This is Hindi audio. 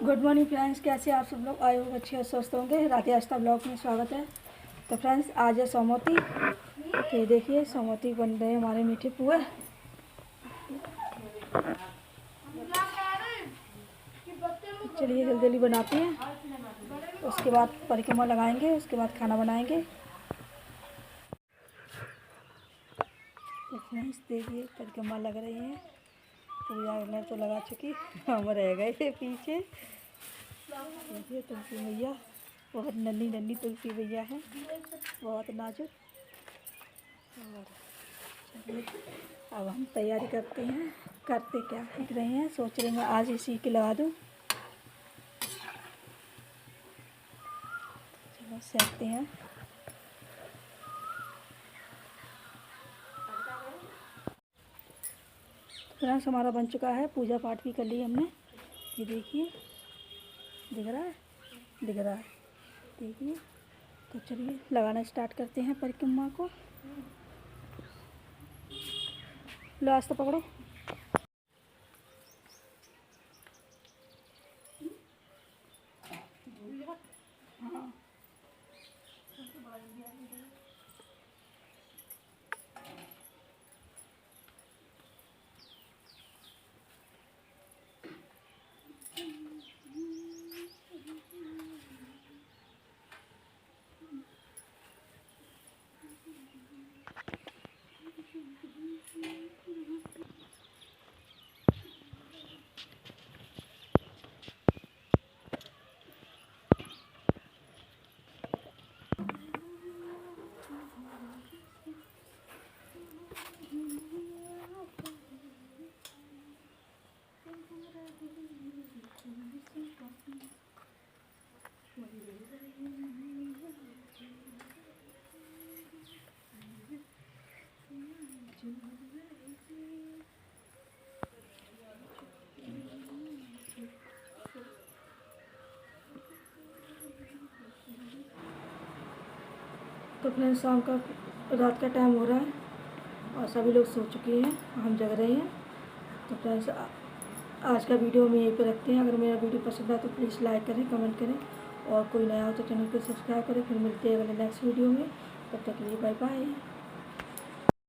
गुड मॉर्निंग फ्रेंड्स, कैसे आप सब लोग? आए हो अच्छे और स्वस्थ होंगे। राधे आस्था ब्लॉग में स्वागत है। तो फ्रेंड्स, आज है सोमवती। तो देखिए सोमवती बन रहे हैं हमारे मीठे पुए। चलिए जल्दी जल्दी बनाते हैं, उसके बाद परिक्रमा लगाएंगे, उसके बाद खाना बनाएंगे। तो फ्रेंड्स देखिए परिक्रमा लग रही है। पूजा ने तो लगा चुकी, हम रह गए पीछे। देखिए तुलसी मैया, बहुत नन्ही नन्ही तुलसी मैया है, बहुत नाजुक। और चलिए अब हम तैयारी करते हैं। करते क्या सीख रहे हैं, सोच रहे हैं आज ही सीख के लगा दूँ। चलो सीखते हैं। फ्रेंड्स हमारा बन चुका है, पूजा पाठ भी कर ली हमने। ये देखिए दिख रहा है, दिख रहा है, देखिए। तो चलिए लगाना स्टार्ट करते हैं परिक्रमा को। लो आज तो पकड़ो। हाँ तो फ्रेंड्स शाम का रात का टाइम हो रहा है और सभी लोग सो चुके हैं, हम जग रहे हैं। तो फ्रेंड्स आज का वीडियो हम यहीं पे रखते हैं। अगर मेरा वीडियो पसंद आए तो प्लीज़ लाइक करें, कमेंट करें, और कोई नया हो तो चैनल को सब्सक्राइब करें। फिर मिलते हैं अगले नेक्स्ट वीडियो में। तब तक के लिए बाय बाय।